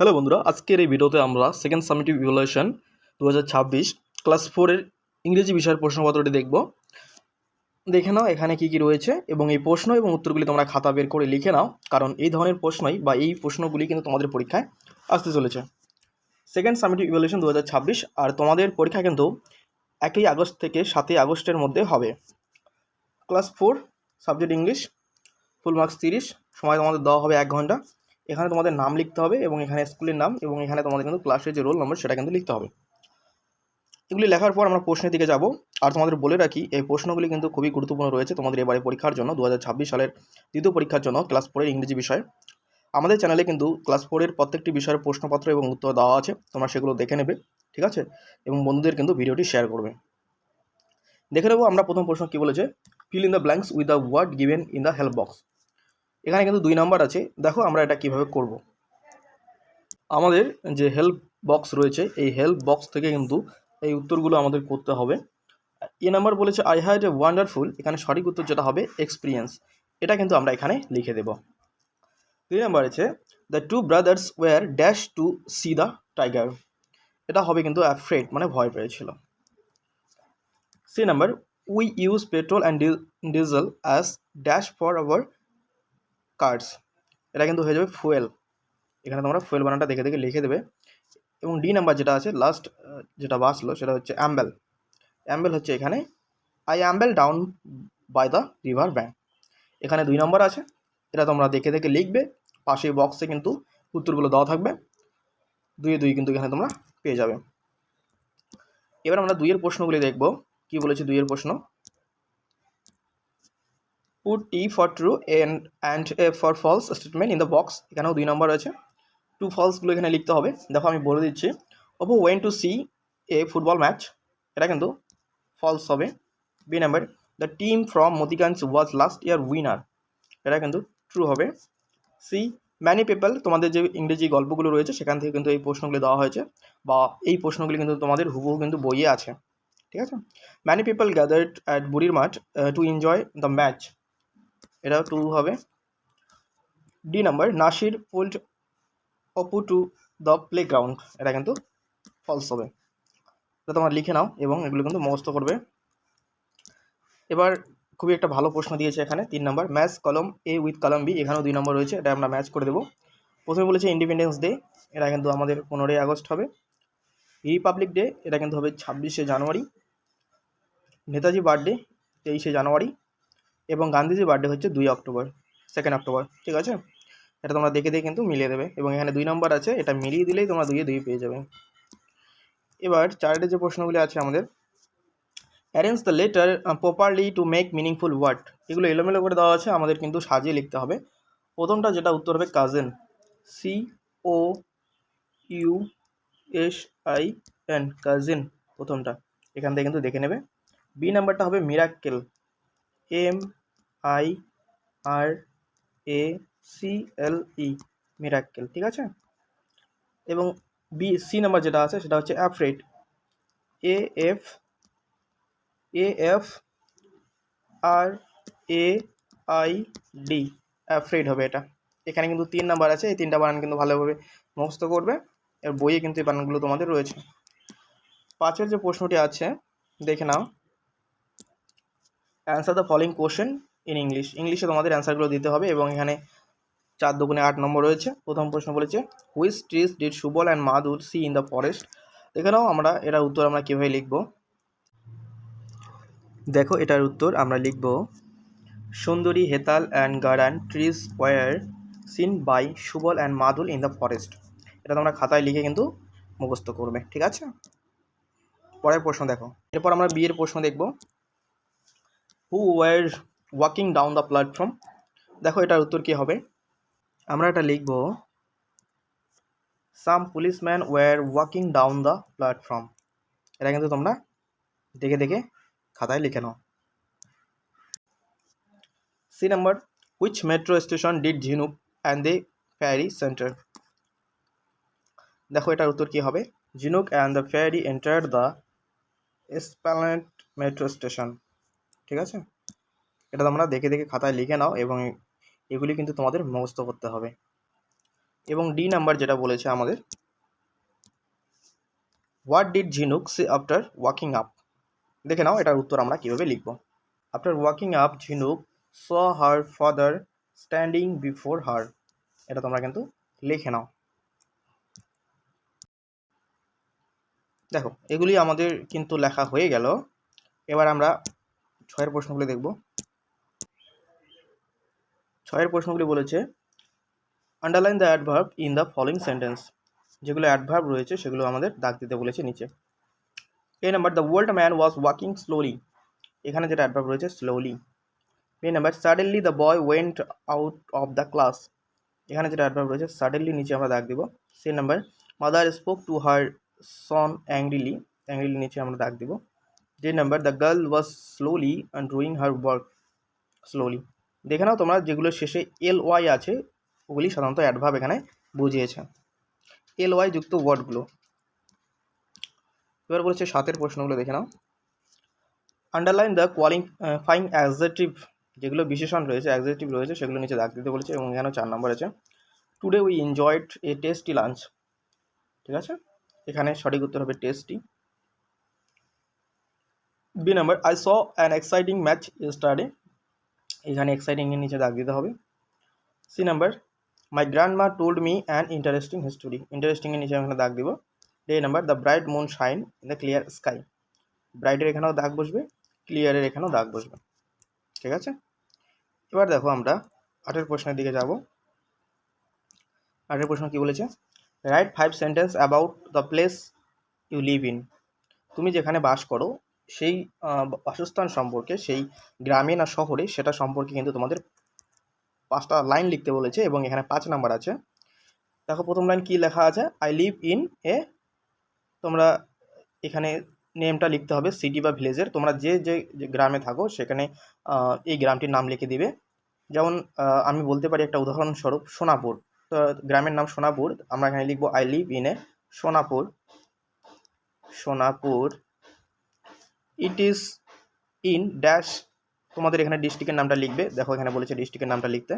Hello বন্ধুরা, আজকের এই ভিডিওতে আমরা সেকেন্ড সামেটিভ ইভ্যালুয়েশন 2026 ক্লাস 4-এর ইংরেজি বিষয়ের প্রশ্নপত্রটি দেখব। দেখে নাও এখানে কি কি রয়েছে এবং এই প্রশ্ন এবং উত্তরগুলি তোমরা খাতা বের করে লিখে নাও, কারণ এই ধরনের প্রশ্নই বা এই প্রশ্নগুলি কিন্তু তোমাদের পরীক্ষায় আসতে চলেছে। সেকেন্ড সামেটিভ ইভ্যালুয়েশন 2026, আর তোমাদের পরীক্ষা কিন্তু 1 আগস্ট থেকে 7 আগস্টের মধ্যে হবে। Class 4 subject English, full marks 30, সময় তোমাদের দেওয়া হবে 1 ঘন্টা। এখানে তোমাদের নাম লিখতে হবে এবং এখানে স্কুলের নাম এবং এখানে তোমাদের কিন্তু ক্লাসের যে রোল নম্বর সেটা কিন্তু লিখতে হবে। এগুলি লেখার পর আমরা প্রশ্নের দিকে যাব। আর তোমাদের বলে রাখি, এই প্রশ্নগুলি কিন্তু খুবই গুরুত্বপূর্ণ রয়েছে তোমাদের এবারে পরীক্ষার জন্য, 2026 সালের দ্বিতীয় পরীক্ষার জন্য ক্লাস 4-এর ইংরেজি বিষয়। আমাদের চ্যানেলে কিন্তু ক্লাস 4-এর প্রত্যেকটি বিষয়ের প্রশ্নপত্র এবং উত্তর দেওয়া আছে, তোমরা সেগুলো দেখে নেবে, ঠিক আছে? এবং বন্ধুদের কিন্তু ভিডিওটি শেয়ার করবে। দেখে নেবো আমরা প্রথম প্রশ্ন কী বলেছে। Fill in the blanks with the word given in the help box. এখানে কিন্তু 2 নাম্বার আছে। দেখো আমরা এটা কিভাবে করব। আমাদের যে হেল্প বক্স রয়েছে, এই হেল্প বক্স থেকে কিন্তু এই উত্তরগুলো আমাদের করতে হবে। নাম্বার বলেছে আই হ্যাড এ ওয়ান্ডারফুল, এখানে সঠিক উত্তর যেটা হবে এক্সপিরিয়েন্স, এটা কিন্তু আমরা এখানে লিখে দেব। 3 নাম্বার আছে the two brothers were dash to see the tiger, এটা হবে কিন্তু অ্যাফ্রেড, মানে ভয় পেয়েছিল। Number we use petrol and diesel as dash for our cars, এটা কিন্তু হয়ে যাবে ফুয়েল, এখানে তোমরা ফুয়েল বানানটা দেখে দেখে লিখে দেবে। এবং নাম্বার যেটা আছে লাস্ট যেটা বাসলো সেটা হচ্ছে অ্যাম্বেল। অ্যাম্বেল হচ্ছে এখানে I amble down by the river bank, এখানে 2 নম্বর আছে, এটা তোমরা দেখে দেখে লিখবে। পাশে বক্সে কিন্তু উত্তরগুলো দেওয়া থাকবে, 2 কিন্তু এখানে তোমরা পেয়ে যাবে। এবার আমরা 2-এর প্রশ্নগুলি দেখব। কি বলেছে 2-এর প্রশ্ন, put T for true and F for false statement in the box, এখানেও 2 নম্বর আছে। টু ফলসগুলো এখানে লিখতে হবে। দেখো আমি বলে দিচ্ছি, Apu went to see a football match, এটা কিন্তু ফলস হবে। Number the team from Motiganj was last year winner, এটা কিন্তু ট্রু হবে। ম্যানি পিপল, তোমাদের যে ইংরেজি গল্পগুলো রয়েছে সেখান থেকে কিন্তু এই প্রশ্নগুলি দেওয়া হয়েছে, বা এই প্রশ্নগুলি কিন্তু তোমাদের হুবহু কিন্তু বইয়ে আছে, ঠিক আছে? ম্যানি পিপল গ্যাদার্ড অ্যাট বুড়ির মাঠ টু এনজয় দ্য ম্যাচ, এটাও ট্রু হবে। Number Nasir pulled Apu to the play ground, এটা কিন্তু ফলস হবে। এটা তোমরা লিখে নাও এবং এগুলো কিন্তু মুখস্থ করবে। এবার খুবই একটা ভালো প্রশ্ন দিয়েছে এখানে 3 নম্বর, ম্যাচ কলম এ উইথ কলম বি, এখানেও 2 নম্বর রয়েছে, এটা আমরা ম্যাচ করে দেবো। প্রথমে বলেছে ইন্ডিপেন্ডেন্স ডে, এটা কিন্তু আমাদের 15ই আগস্ট হবে। রিপাবলিক ডে, এটা কিন্তু হবে 26শে জানুয়ারি। নেতাজি বার্থডে 23শে জানুয়ারি, এবং গান্ধীজি বার্থডে হচ্ছে 2 অক্টোবর, 2 অক্টোবর, ঠিক আছে? এটা তোমরা দেখে দেখে কিন্তু মিলিয়ে দেবে, এবং এখানে 2 নম্বর আছে, এটা মিলিয়ে দিলেই তোমরা 2 পেয়ে যাবে। এবার 4টে যে প্রশ্নগুলি আছে আমাদের, arrange the letter properly to make meaningful word, এগুলো এলোমেলো করে দেওয়া আছে, আমাদের কিন্তু সাজিয়ে লিখতে হবে। প্রথমটা যেটা উত্তর হবে কাজিন, COUSIN, কাজিন প্রথমটা, এখান থেকে কিন্তু দেখে নেবে। নাম্বারটা হবে মিরাক্কেল, MIRACLE, মিরাক্কেল, ঠিক আছে? এবং সি নাম্বার যেটা আছে সেটা হচ্ছে অ্যাফ্রেড, AFRAID, অ্যাফ্রেড হবে এটা। এখানে কিন্তু 3 নাম্বার আছে, এই 3টা বানান কিন্তু ভালোভাবে মুখস্থ করবে, এর বইয়ে কিন্তু এই বানানগুলো তোমাদের রয়েছে। 5-এর যে প্রশ্নটি আছে দেখে নাও, answer the following question in English, ইংলিশে তোমাদের অ্যান্সারগুলো দিতে হবে, এবং এখানে 4 দুগুণে 8 নম্বর রয়েছে। প্রথম প্রশ্ন বলেছে which trees did Subal and মাদুর সি ইন দ্য ফরেস্ট, দেখে নাও আমরা এটার উত্তর আমরা কীভাবে লিখব। দেখো এটার উত্তর আমরা লিখব, sundari, hetal and garan trees were seen by Subal and Madul in the forest, এটা তোমরা খাতায় লিখে কিন্তু মুখস্থ করবে, ঠিক আছে? পরের প্রশ্ন দেখো। এরপর আমরা বিয়ের প্রশ্ন দেখব, who were walking down the platform, দেখো এটার উত্তর কী হবে। আমরা এটা লিখব, some policeman were walking down the platform, এটা কিন্তু তোমরা দেখে দেখে খাতায় লিখে নাও। Number which metro station did Jhinuk and the fairy enter, দেখো এটার উত্তর কী হবে। Jhinuk and the fairy enter the Esplanade metro station, ঠিক আছে? এটা তোমরা দেখে দেখে খাতায় লিখে নাও এবং এগুলি কিন্তু তোমাদের মুখস্থ করতে হবে। এবং ডি নাম্বার যেটা বলেছে আমাদের, হোয়াট ডিড ঝিনুক সে আফটার ওয়াকিং আপ। দেখে নাও এটার উত্তর আমরা কীভাবে লিখব। আফটার ওয়াকিং আপ ঝিনুক স হার ফাদার স্ট্যান্ডিং বিফোর হার। এটা তোমরা কিন্তু লিখে নাও। দেখো এগুলি আমাদের কিন্তু লেখা হয়ে গেল। এবার আমরা 6 প্রশ্নগুলি দেখব। 6 প্রশ্নগুলি বলেছে underline the adverb in the following sentence. যেগুলো অ্যাডভার্ব রয়েছে সেগুলো আমাদের দাগ দিতে বলেছে নিচে। A number, the old man was walking slowly. এখানে যেটা অ্যাডভার্ব রয়েছে slowly. B number, suddenly the boy went out of the class. এখানে যেটা অ্যাডভার্ব রয়েছে সাডেনলি, নিচে আমরা দাগ দিব। C number, mother spoke to her son angrily. Angrily নিচে আমরা দাগ দিব। D number, the girl was slowly and doing her work slowly. দেখে নাও তোমরা যেগুলো শেষে এল ওয়াই আছে ওগুলি সাধারণত অ্যাডভার্ব এখানে বুঝিয়েছে, এল ওয়াই যুক্ত ওয়ার্ডগুলো। এবার বলেছে 7 প্রশ্নগুলো দেখে নাও। Underline the qualifying adjective. যেগুলো বিশেষণ রয়েছে, অ্যাডজেক্টিভ রয়েছে, সেগুলো নিচে দাগ দিতে বলেছে এবং এখানেও 4 নম্বর আছে। Today we enjoyed a tasty lunch. ঠিক আছে, এখানে সঠিক উত্তর হবে tasty. B number, I saw an exciting match yesterday. এখানে এক্সাইটিং এর নিচে দাগ দিতে হবে। C number, my grandma told me an interesting history. Interesting এর নিচে এখানে দাগ দিব। D number, the bright moon shine in the clear sky. ব্রাইটের এখানেও দাগ বসবে, ক্লিয়ারের এখানেও দাগ বসবে। ঠিক আছে, এবার দেখো আমরা 8 প্রশ্নের দিকে যাব। 8 প্রশ্ন কি বলেছে, write 5 sentence about the place you live in. তুমি যেখানে বাস করো সেই বাসস্থান সম্পর্কে, সেই গ্রামে না শহরে, সেটা সম্পর্কে কিন্তু তোমাদের 5টা লাইন লিখতে বলেছে এবং এখানে 5 নাম্বার আছে। দেখো প্রথম লাইন কি লেখা আছে, আই লিভ ইন এ। তোমরা এখানে নেমটা লিখতে হবে সিটি বা ভিলেজের। তোমরা যে যে গ্রামে থাকো সেখানে এই গ্রামটির নাম লিখে দিবে। যেমন আমি বলতে পারি একটা উদাহরণস্বরূপ সোনাপুর, তো গ্রামের নাম সোনাপুর, আমরা এখানে লিখবো I live in a Sonapur. Sonapur. It is in dash. তোমাদের এখানে ডিস্ট্রিক্টের নামটা লিখবে। দেখো এখানে বলেছে ডিস্ট্রিক্টের নামটা লিখতে।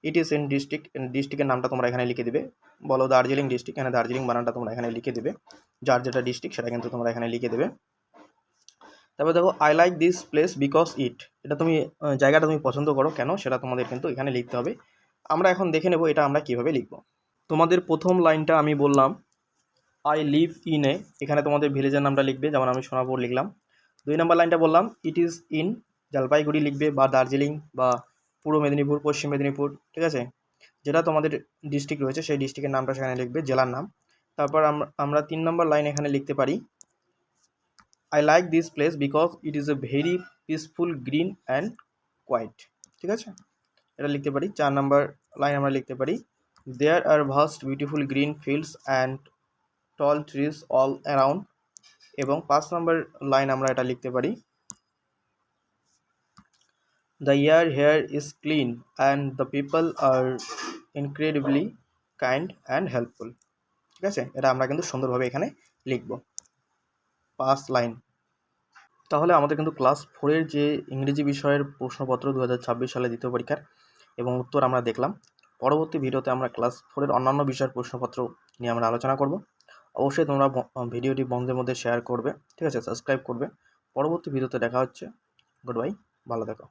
It is in district. ডিস্ট্রিক্টের নামটা তোমরা এখানে লিখে দিবে। বলো দার্জিলিং ডিস্ট্রিক্ট, এখানে দার্জিলিং বানানটা তোমরা এখানে লিখে দেবে। যার যেটা ডিস্ট্রিক্ট সেটা কিন্তু তোমরা এখানে লিখে দেবে। তারপর দেখো I like this place because ইট। এটা তুমি জায়গাটা তুমি পছন্দ করো কেন, সেটা তোমাদের কিন্তু এখানে লিখতে হবে। আমরা এখন দেখে নেব এটা আমরা কিভাবে লিখব। তোমাদের প্রথম লাইনটা আমি বললাম আই লিভ ইন এ, এখানে তোমাদের ভিলেজের নামটা লিখবে, যেমন আমি সোনাপুর লিখলাম। 2 নম্বর লাইনটা বললাম ইট ইজ ইন জলপাইগুড়ি লিখবে, বা দার্জিলিং, বা পূর্ব মেদিনীপুর, পশ্চিম মেদিনীপুর। ঠিক আছে, যেটা তোমাদের ডিস্ট্রিক্ট রয়েছে সেই ডিস্ট্রিক্টের নামটা সেখানে লিখবে, জেলার নাম। তারপর আমরা 3 নম্বর লাইন এখানে লিখতে পারি I like this place because it is a very peaceful green and quiet. ঠিক আছে, এটা লিখতে পারি। 4 নম্বর লাইন আমরা লিখতে পারি there are vast beautiful green fields and tall trees all around. এবং 5 নম্বর লাইন আমরা এটা লিখতে পারি the air here is clean and the people are incredibly kind and helpful. ঠিক আছে, এটা আমরা কিন্তু সুন্দরভাবে এখানে লিখব 5 লাইন। তাহলে আমাদের কিন্তু ক্লাস 4-এর যে ইংরেজি বিষয়ের প্রশ্নপত্র 2026 সালে দ্বিতীয় পরীক্ষার এবং উত্তর আমরা দেখলাম। পরবর্তী ভিডিওতে আমরা ক্লাস 4-এর অন্যান্য বিষয়ের প্রশ্নপত্র নিয়ে আমরা আলোচনা করব। অবশ্যই তোমরা ভিডিওটি বন্ধুদের মধ্যে শেয়ার করবে। ঠিক আছে, সাবস্ক্রাইব করবে। পরবর্তী ভিডিওতে দেখা হচ্ছে। গুড বাই, ভালো থেকো।